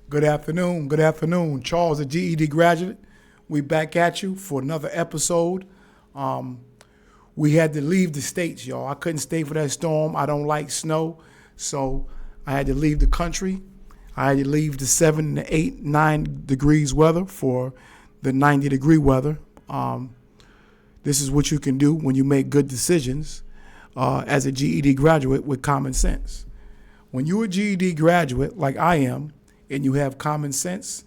Good afternoon. Good afternoon. Charles, a GED graduate. We back at you for another episode. Um, we had to leave the States, y'all. I couldn't stay for that storm. I don't like snow. So I had to leave the country. I had to leave the 7 to 8, 9 degrees weather for the 90-degree weather. This is what you can do when you make good decisions as a GED graduate with common sense. When you're a GED graduate like I am, and you have common sense,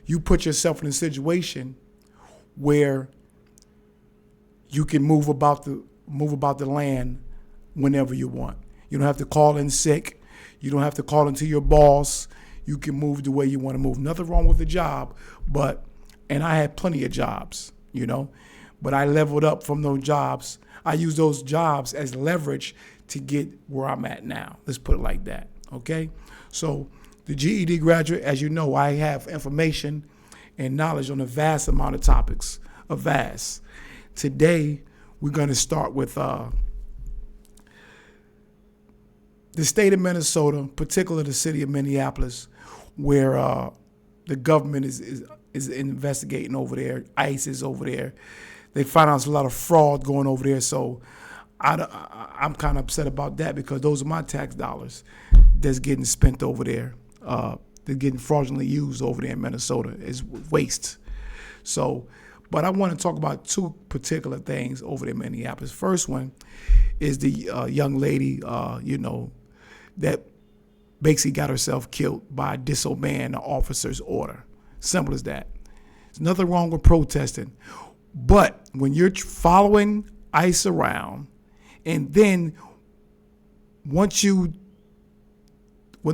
you put yourself in a situation where you can move about the land whenever you want. You don't have to call in sick. You don't have to call into your boss. You can move the way you want to move. Nothing wrong with the job, and I had plenty of jobs, but I leveled up from those jobs. I use those jobs as leverage to get where I'm at now. Let's put it like that, okay? So the GED graduate, as you know, I have information and knowledge on a vast amount of topics, Today, we're going to start with the state of Minnesota, particularly the city of Minneapolis, where the government is investigating over there. ICE is over there. They found out there's a lot of fraud going over there, so I'm kind of upset about that because those are my tax dollars that's getting spent over there. They're getting fraudulently used over there in Minnesota. It's waste. So, but I want to talk about two particular things over there in Minneapolis. First one is the young lady, that basically got herself killed by disobeying the officer's order. Simple as that. There's nothing wrong with protesting. But when you're following ICE around, and then when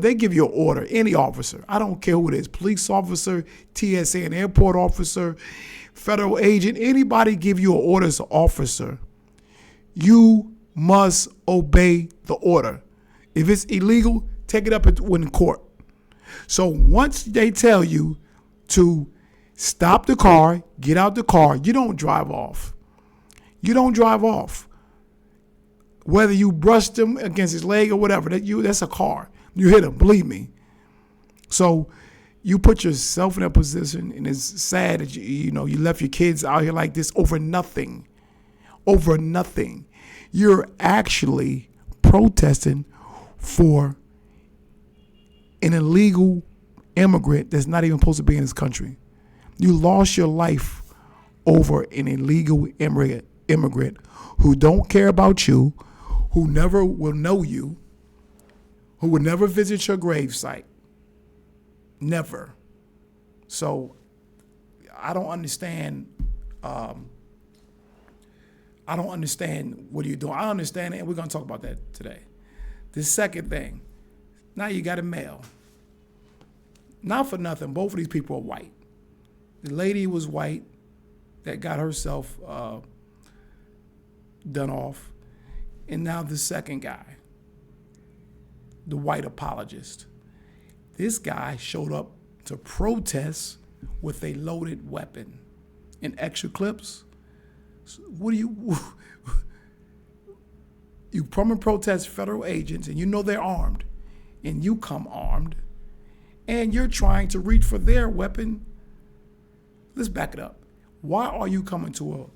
they give you an order, any officer, I don't care who it is, police officer, TSA, an airport officer, federal agent, anybody give you an order as an officer, you must obey the order. If it's illegal, take it up in court. So once they tell you to stop the car, get out the car, you don't drive off. You don't drive off. Whether you brushed him against his leg or whatever, that's a car. You hit him, believe me. So you put yourself in that position, and it's sad that you left your kids out here like this over nothing. Over nothing. You're actually protesting for an illegal immigrant that's not even supposed to be in this country. You lost your life over an illegal immigrant who don't care about you, who never will know you, who would never visit your gravesite. Never. So I don't understand. I don't understand what you're doing. I understand it, and we're going to talk about that today. The second thing, now you got a male. Not for nothing, both of these people are white. The lady was white that got herself done off. And now the second guy, the white apologist. This guy showed up to protest with a loaded weapon and extra clips. So what do you come and protest federal agents, and you know they're armed, and you come armed, and you're trying to reach for their weapon. Let's back it up. Why are you coming to a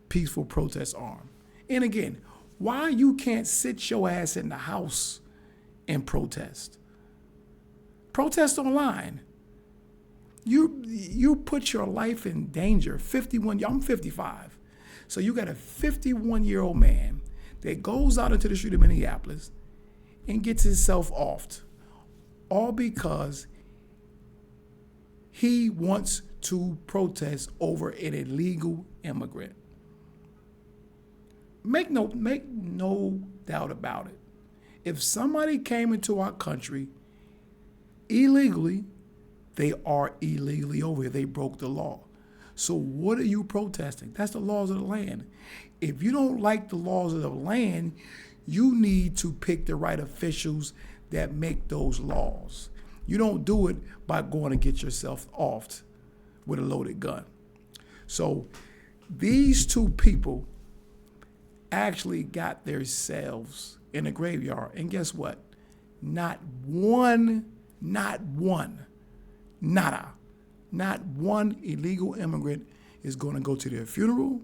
peaceful protest armed? And again, why you can't sit your ass in the house and protest? Protest online. You put your life in danger. 51. I'm 55. So you got a 51-year-old man that goes out into the street of Minneapolis and gets himself offed, all because he wants to protest over an illegal immigrant. Make no doubt about it. If somebody came into our country illegally, they are illegally over here. They broke the law. So what are you protesting? That's the laws of the land. If you don't like the laws of the land, you need to pick the right officials that make those laws. You don't do it by going to get yourself offed with a loaded gun. So these two people actually got themselves in a graveyard. And guess what? Not one Not one. Nada. Not one illegal immigrant is going to go to their funeral.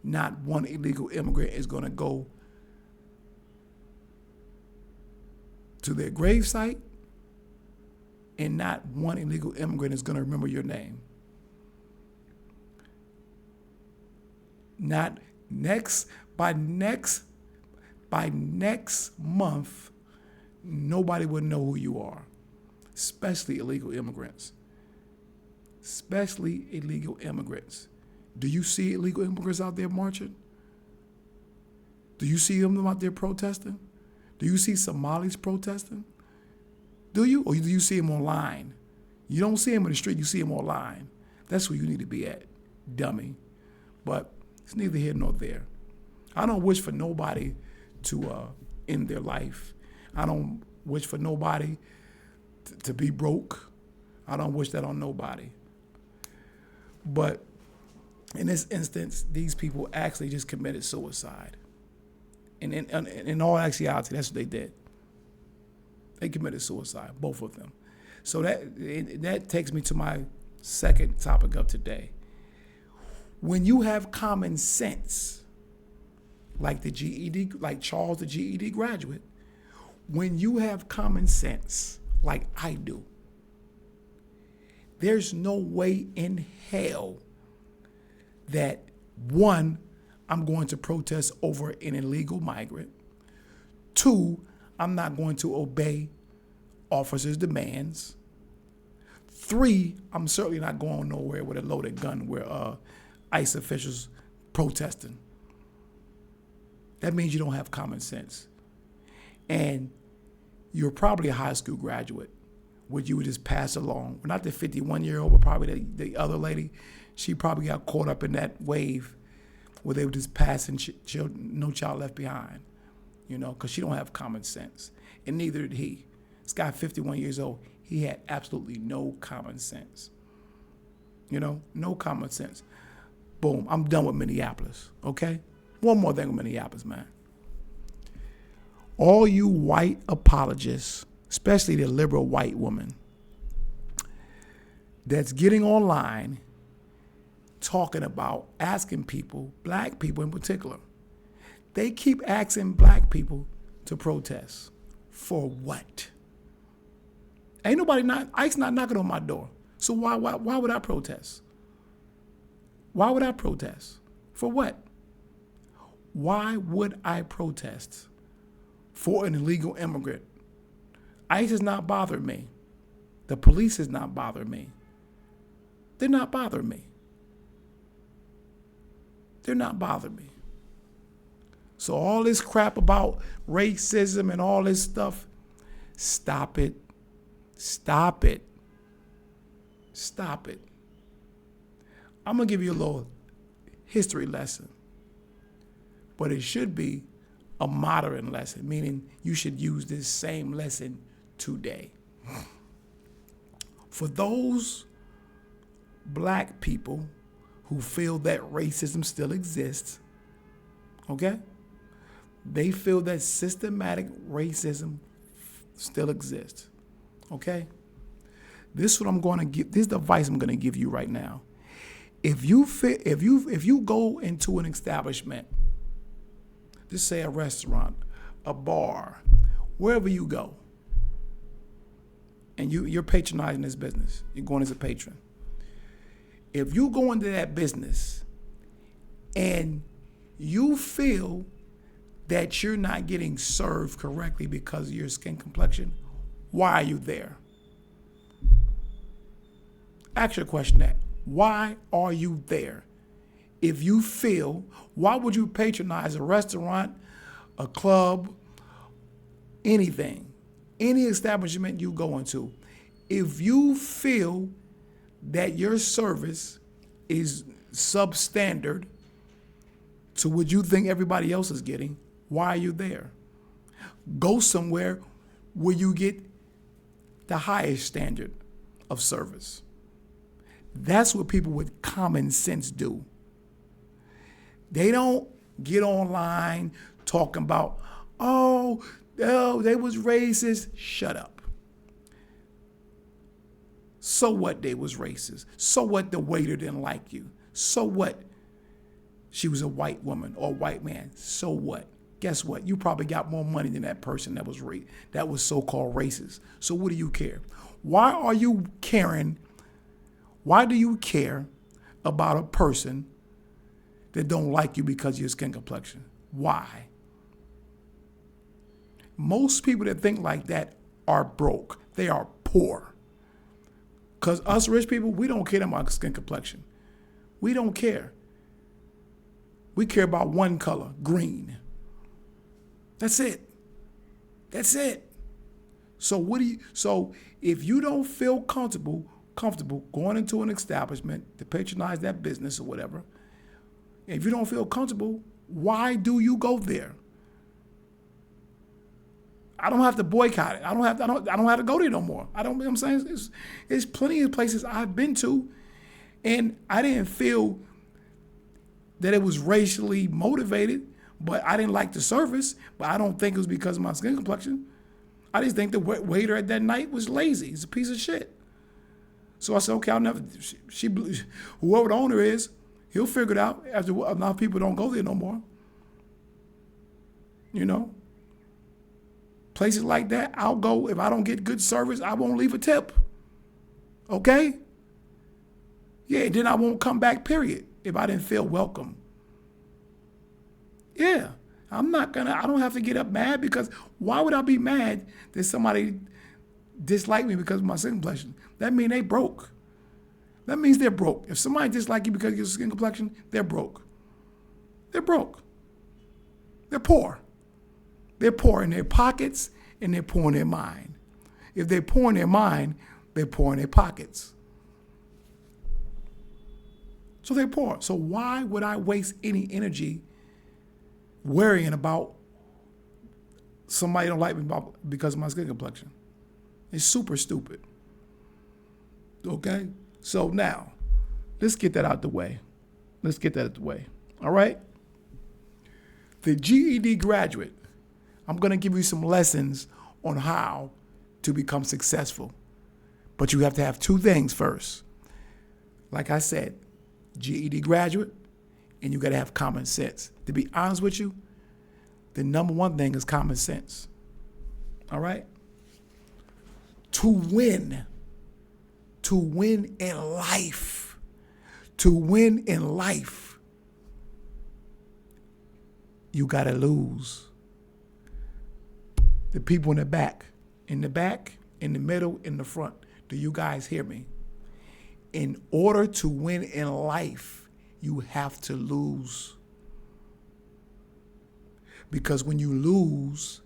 Not one illegal immigrant is going to go to their gravesite. And not one illegal immigrant is going to remember your name. Not by next month, nobody would know who you are, especially illegal immigrants. Especially illegal immigrants. Do you see illegal immigrants out there marching? Do you see them out there protesting? Do you see Somalis protesting? Do you? Or do you see them online? You don't see them in the street, you see them online. That's where you need to be at, dummy. But it's neither here nor there. I don't wish for nobody to end their life. I don't wish for nobody to be broke. I don't wish that on nobody. But in this instance, these people actually just committed suicide. And in all actuality, that's what they did. They committed suicide, both of them. So that takes me to my second topic of today. When you have common sense, like the GED, like Charles, the GED graduate, when you have common sense, like I do, there's no way in hell that, one, I'm going to protest over an illegal migrant. Two, I'm not going to obey officers' demands. Three, I'm certainly not going nowhere with a loaded gun where ICE officials protesting. That means you don't have common sense. And you're probably a high school graduate, which you would just pass along. Not the 51-year-old, but probably the other lady. She probably got caught up in that wave where they were just passing children, no child left behind, because she don't have common sense. And neither did he. This guy, 51 years old, he had absolutely no common sense. No common sense. Boom, I'm done with Minneapolis, okay? One more thing with Minneapolis, man. All you white apologists, especially the liberal white woman, that's getting online talking about asking people, black people in particular, they keep asking black people to protest. For what? Ain't nobody ICE not knocking on my door. So why would I protest? Why would I protest? For what? Why would I protest for an illegal immigrant? ICE is not bothering me. The police is not bothering me. They're not bothering me. They're not bothering me. So all this crap about racism and all this stuff, stop it. Stop it. Stop it. I'm going to give you a little history lesson, but it should be a modern lesson, meaning you should use this same lesson today. For those black people who feel that racism still exists, okay? They feel that systematic racism still exists, okay? This is what I'm going to give. This is the advice I'm going to give you right now. If you go into an establishment, just say a restaurant, a bar, wherever you go, and you're patronizing this business, you're going as a patron. If you go into that business and you feel that you're not getting served correctly because of your skin complexion, why are you there? Ask your question that. Why are you there? If you feel, why would you patronize a restaurant, a club, anything, any establishment you go into? If you feel that your service is substandard to what you think everybody else is getting, why are you there? Go somewhere where you get the highest standard of service. That's what people with common sense do. They don't get online talking about, oh, they was racist. Shut up. So what they was racist? So what the waiter didn't like you? So what she was a white woman or a white man? So what? Guess what? You probably got more money than that person that was so-called racist. So what do you care? Why are you caring? Why do you care about a person that don't like you because of your skin complexion? Why? Most people that think like that are broke. They are poor. Because us rich people, we don't care about skin complexion. We don't care. We care about one color, green. That's it. That's it. So if you don't feel comfortable going into an establishment to patronize that business or whatever, if you don't feel comfortable, why do you go there? I don't have to boycott it. I don't have to go there no more. You know what I'm saying? There's plenty of places I've been to, and I didn't feel that it was racially motivated, but I didn't like the service, but I don't think it was because of my skin complexion. I just think the waiter at that night was lazy. He's a piece of shit. So I said, okay, whoever the owner is, he'll figure it out after enough people don't go there no more. You know? Places like that, I'll go. If I don't get good service, I won't leave a tip. Okay? Yeah, then I won't come back, period, if I didn't feel welcome. Yeah, I don't have to get up mad, because why would I be mad that somebody disliked me because of my skin complexion? That means they broke. That means they're broke. If somebody dislikes you because of your skin complexion, they're broke. They're broke. They're poor. They're poor in their pockets and they're poor in their mind. If they're poor in their mind, they're poor in their pockets. So they're poor. So why would I waste any energy worrying about somebody don't like me because of my skin complexion? It's super stupid. Okay? So now, let's get that out the way. All right? The GED graduate, I'm going to give you some lessons on how to become successful. But you have to have two things first. Like I said, GED graduate, and you got to have common sense. To be honest with you, the number one thing is common sense. All right? To win in life, you got to lose. The people in the back, in the middle, in the front, do you guys hear me? In order to win in life, you have to lose. Because when you lose,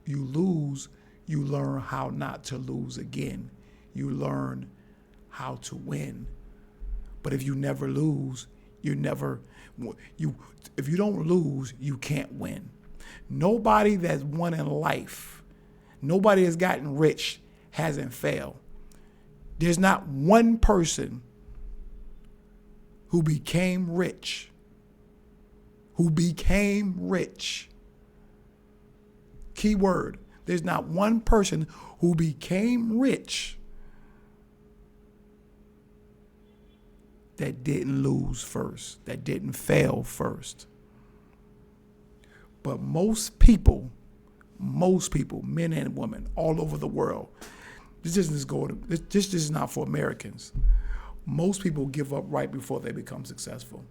you learn how not to lose again. You learn how to win. But if you never lose, if you don't lose, you can't win. Nobody that's won in life, nobody that's gotten rich hasn't failed. There's not one person who became rich. Key word. There's not one person who became rich that didn't lose first, that didn't fail first. But most people, men and women all over the world, this is not for Americans. Most people give up right before they become successful.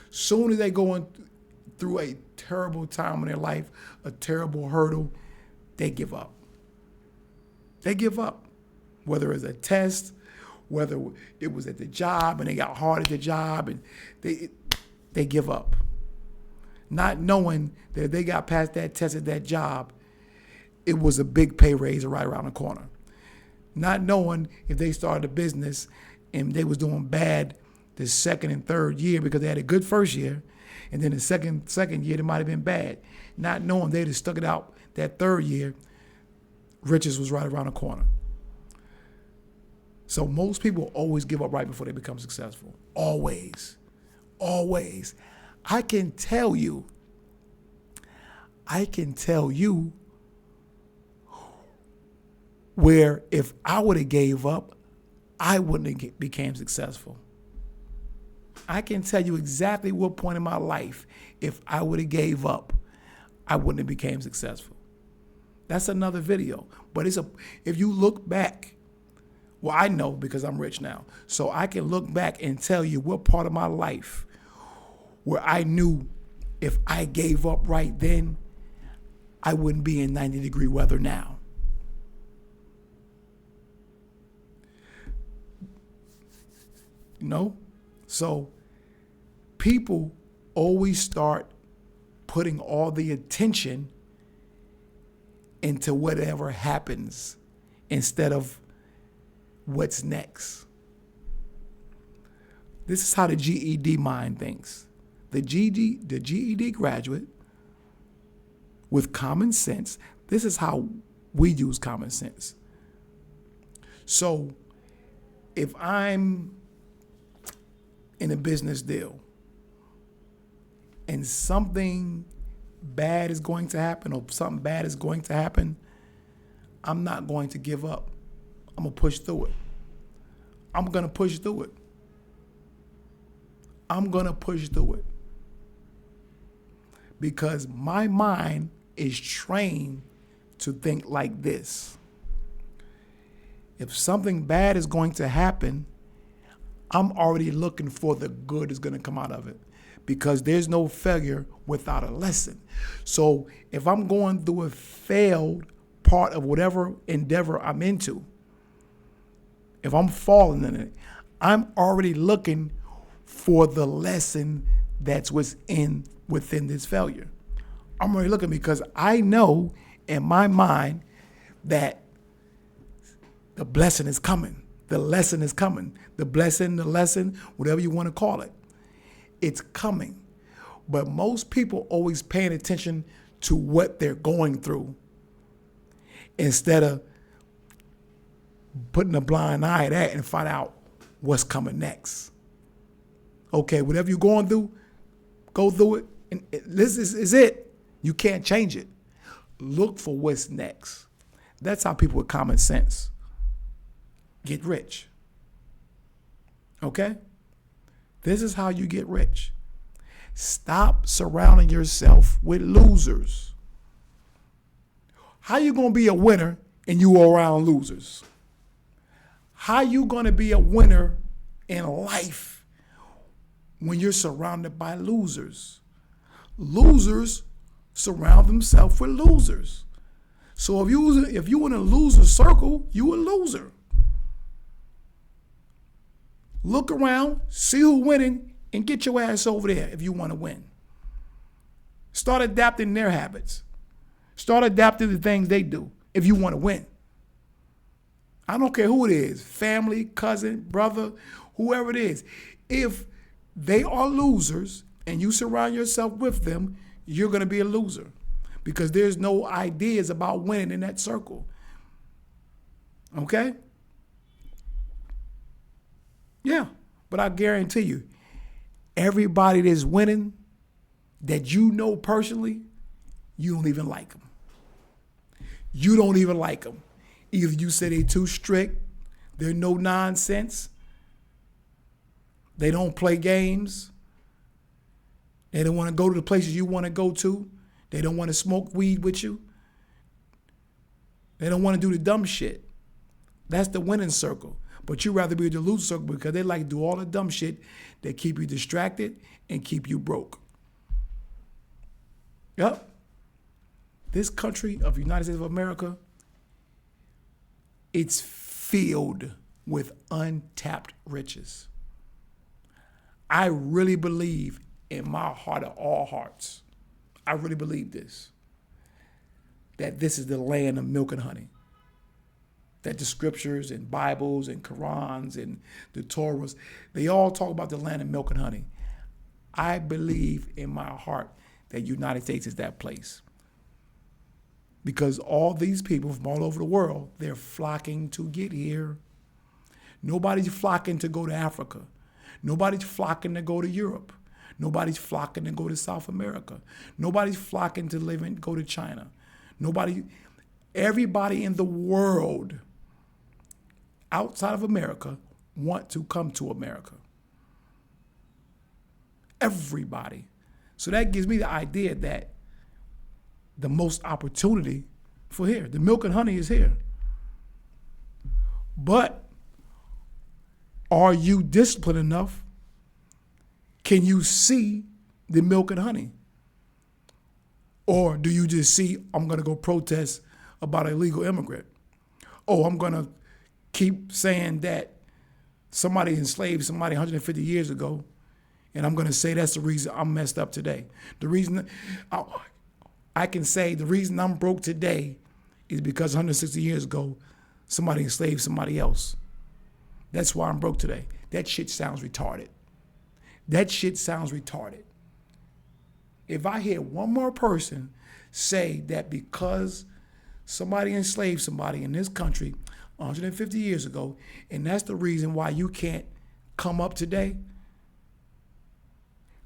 Soon as they go through a terrible time in their life, a terrible hurdle, they give up. Whether it's a test, whether it was at the job and they got hard at the job, and they give up. Not knowing that if they got past that test at that job, it was a big pay raise right around the corner. Not knowing if they started a business and they was doing bad the second and third year because they had a good first year, and then the second year they might have been bad. Not knowing they'd have stuck it out that third year, riches was right around the corner. So most people always give up right before they become successful. Always. I can tell you where if I would have gave up, I wouldn't have became successful. I can tell you exactly what point in my life, if I would have gave up, I wouldn't have became successful. That's another video. But if you look back, well, I know because I'm rich now. So I can look back and tell you what part of my life where I knew if I gave up right then, I wouldn't be in 90-degree weather now. You know? So people always start putting all the attention into whatever happens instead of what's next. This is how the GED mind thinks. The GED graduate with common sense, this is how we use common sense. So if I'm in a business deal and something bad is going to happen or something bad is going to happen, I'm not going to give up. I'm going to push through it. I'm going to push through it. I'm going to push through it. Because my mind is trained to think like this. If something bad is going to happen, I'm already looking for the good that's going to come out of it, because there's no failure without a lesson. So if I'm going through a failed part of whatever endeavor I'm into, if I'm falling in it, I'm already looking for the lesson that's within this failure. I'm already looking because I know in my mind that the blessing is coming. The lesson is coming. The blessing, the lesson, whatever you want to call it. It's coming. But most people always paying attention to what they're going through instead of putting a blind eye at that and find out what's coming next. Okay, whatever you're going through, go through it. And this is it. You can't change it. Look for what's next. That's how people with common sense get rich. Okay? This is how you get rich. Stop surrounding yourself with losers. How you going to be a winner and you are around losers? How you going to be a winner in life when you're surrounded by losers? Losers surround themselves with losers. So if you in a loser circle, you a loser. Look around, see who's winning, and get your ass over there if you want to win. Start adapting their habits. Start adapting the things they do if you want to win. I don't care who it is, family, cousin, brother, whoever it is. If they are losers and you surround yourself with them, you're going to be a loser because there's no ideas about winning in that circle. Okay? Yeah, but I guarantee you, everybody that's winning that you know personally, you don't even like them. You don't even like them. Either you say they're too strict, they're no nonsense, they don't play games, they don't want to go to the places you want to go to, they don't want to smoke weed with you, they don't want to do the dumb shit. That's the winning circle. But you'd rather be in the loser circle because they like to do all the dumb shit that keep you distracted and keep you broke. Yep. This country of the United States of America, it's filled with untapped riches. I really believe in my heart of all hearts, I really believe this, that this is the land of milk and honey. That the scriptures and Bibles and Qurans and the Torahs, they all talk about the land of milk and honey. I believe in my heart that United States is that place. Because all these people from all over the world, they're flocking to get here. Nobody's flocking to go to Africa. Nobody's flocking to go to Europe. Nobody's flocking to go to South America. Nobody's flocking to go to China. Everybody in the world outside of America want to come to America. Everybody. So that gives me the idea that the most opportunity for here, the milk and honey is here. But are you disciplined enough? Can you see the milk and honey? Or do you just see, I'm going to go protest about an illegal immigrant? Oh, I'm going to keep saying that somebody enslaved somebody 150 years ago, and I'm going to say that's the reason I'm messed up today. The reason I can say the reason I'm broke today is because 160 years ago, somebody enslaved somebody else. That's why I'm broke today. That shit sounds retarded. That shit sounds retarded. If I hear one more person say that because somebody enslaved somebody in this country 150 years ago, and that's the reason why you can't come up today,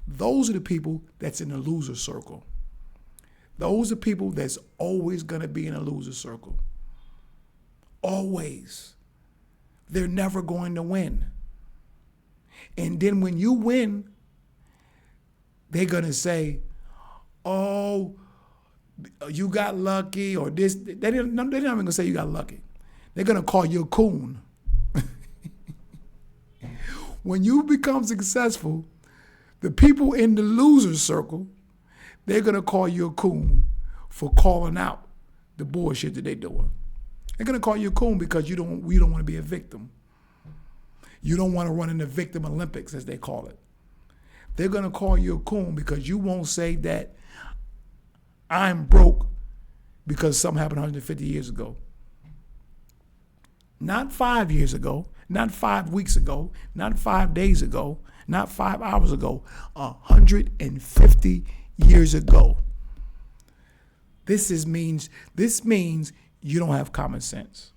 those are the people that's in the loser circle. Those are people that's always going to be in a loser circle. Always. They're never going to win. And then when you win, they're going to say, oh, you got lucky, or this. They're not even going to say you got lucky. They're going to call you a coon. When you become successful, the people in the loser circle, they're going to call you a coon for calling out the bullshit that they're doing. They're going to call you a coon because you don't want to be a victim. You don't want to run in the victim Olympics, as they call it. They're going to call you a coon because you won't say that I'm broke because something happened 150 years ago. Not 5 years ago, not 5 weeks ago, not 5 days ago, not 5 hours ago, 150 years ago. This means you don't have common sense.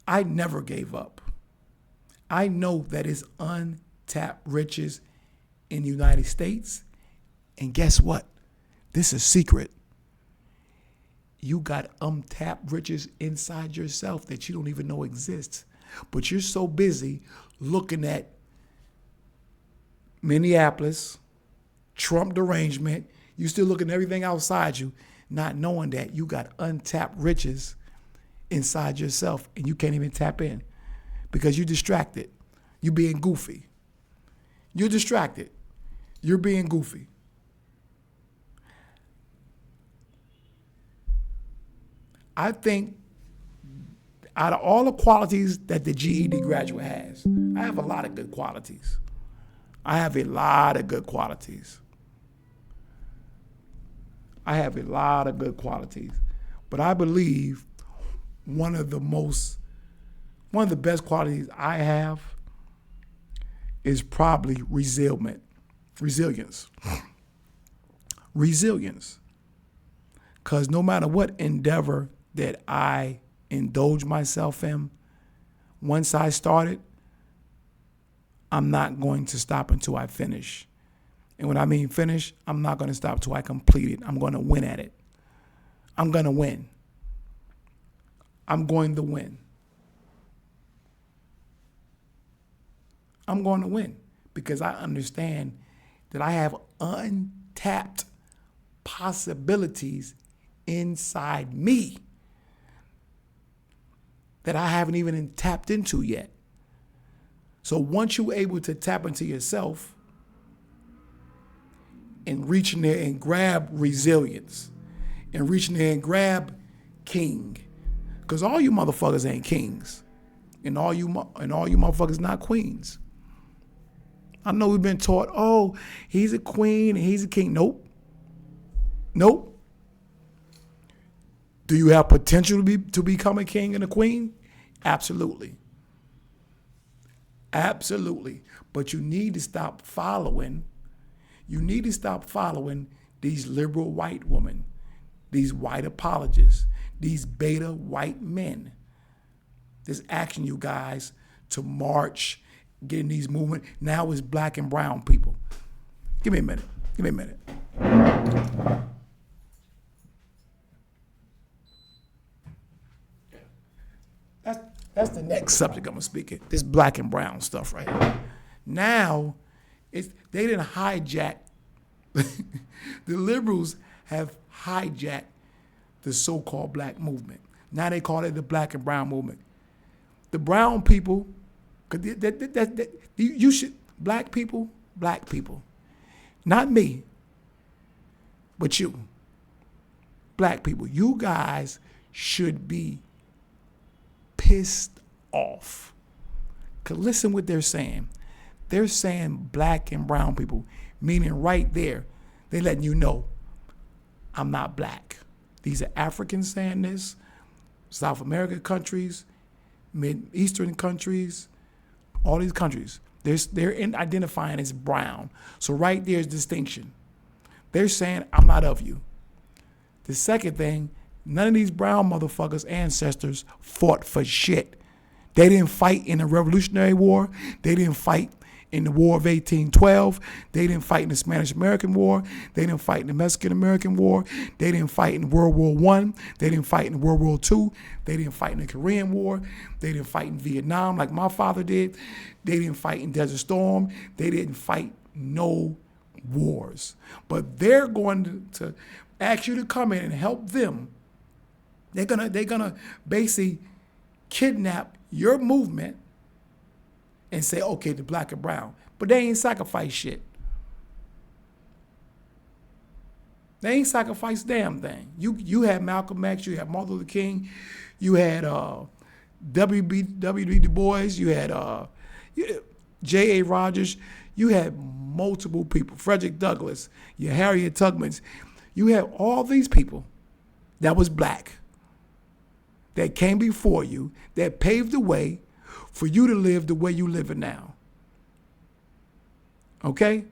I never gave up. I know that it's untapped riches in the United States. And guess what? This is a secret. You got untapped riches inside yourself that you don't even know exists. But you're so busy looking at Minneapolis, Trump derangement. You still looking at everything outside you, not knowing that you got untapped riches inside yourself and you can't even tap in because you're distracted. You're being goofy. You're distracted. You're being goofy. I think out of all the qualities that the GED graduate has, I have a lot of good qualities. I have a lot of good qualities. But I believe one of the best qualities I have is probably resilience. Resilience. Because no matter what endeavor that I indulge myself in, once I started, I'm not going to stop until I finish. And when I mean finish, I'm not going to stop until I complete it. I'm going to win at it. I'm going to win. I'm going to win. I'm going to win because I understand that I have untapped possibilities inside me that I haven't even tapped into yet. So once you're able to tap into yourself and reach in there and grab resilience and reach in there and grab king, because all you motherfuckers ain't kings, and all you motherfuckers not queens. I know we've been taught, oh, he's a queen and he's a king. Nope. Do you have potential to become a king and a queen? Absolutely. But you need to stop following. These liberal white women, these white apologists, these beta white men. That's asking you guys to march getting these movements. Now it's black and brown people. Give me a minute. Give me a minute. That's the next subject I'm gonna speak it. This black and brown stuff right here. Now, they didn't hijack. The liberals have hijacked the so-called black movement. Now they call it the black and brown movement. The brown people, you should, black people, not me, but you. Black people, you guys should be pissed off. Because listen what they're saying. They're saying black and brown people, meaning right there, they're letting you know, I'm not black. These are Africans saying this, South American countries, Mid-Eastern countries, all these countries. They're identifying as brown. So right there's distinction. They're saying, I'm not of you. The second thing, none of these brown motherfuckers' ancestors fought for shit. They didn't fight in the Revolutionary War. They didn't fight in the War of 1812. They didn't fight in the Spanish-American War. They didn't fight in the Mexican-American War. They didn't fight in World War I. They didn't fight in World War II. They didn't fight in the Korean War. They didn't fight in Vietnam like my father did. They didn't fight in Desert Storm. They didn't fight no wars. But they're going to ask you to come in and help them. They're gonna basically kidnap your movement and say, okay, the black and brown. But they ain't sacrifice shit. They ain't sacrificed damn thing. You had Malcolm X, you had Martin Luther King, you had W.B. Du Bois, you had J.A. Rogers, you had multiple people, Frederick Douglass, you had Harriet Tubman. You had all these people that was black that came before you, that paved the way for you to live the way you living now. Okay?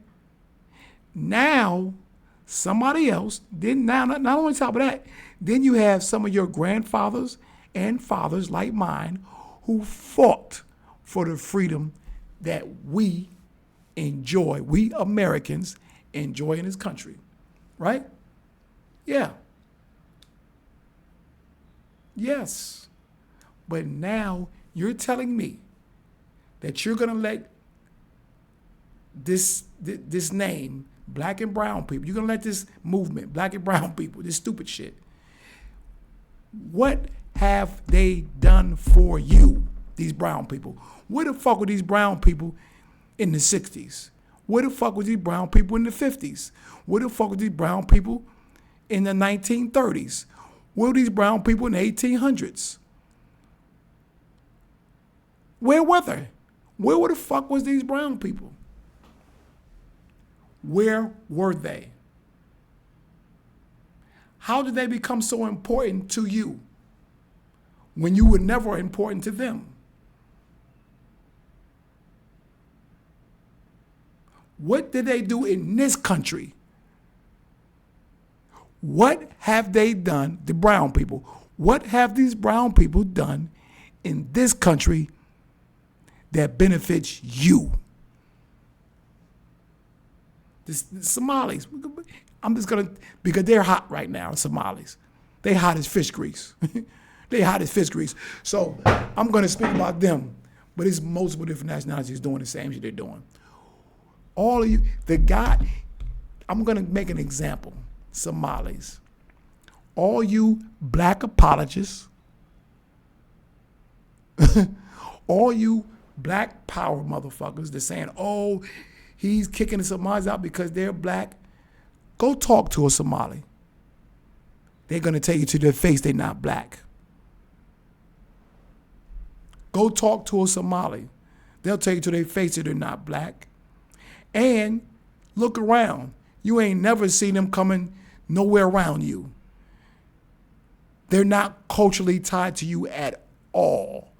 Now, somebody else, then now, not only top of that, then you have some of your grandfathers and fathers like mine who fought for the freedom that we enjoy, we Americans enjoy in this country. Right? Yeah. Yes. But now you're telling me that you're going to let this name, black and brown people, you're going to let this movement, black and brown people, this stupid shit. What have they done for you, these brown people? Where the fuck were these brown people in the 60s? Where the fuck were these brown people in the 50s? Where the fuck were these brown people in the 1930s? Where were these brown people in the 1800s? Where were they? Where the fuck was these brown people? Where were they? How did they become so important to you when you were never important to them? What did they do in this country? What have they done, the brown people? What have these brown people done in this country that benefits you? The Somalis, I'm just gonna, because they're hot right now, Somalis. They hot as fish grease. They hot as fish grease. So I'm gonna speak about them, but it's multiple different nationalities doing the same shit they're doing. All of you, I'm gonna make an example. Somalis, all you black apologists, all you black power motherfuckers that's saying, oh, he's kicking the Somalis out because they're black. Go talk to a Somali. They're going to tell you to their face they're not black. Go talk to a Somali. They'll tell you to their face that they're not black. And look around. You ain't never seen them coming nowhere around you. They're not culturally tied to you at all.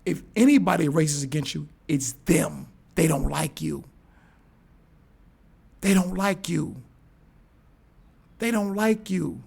If anybody races against you, it's them. They don't like you. They don't like you. They don't like you.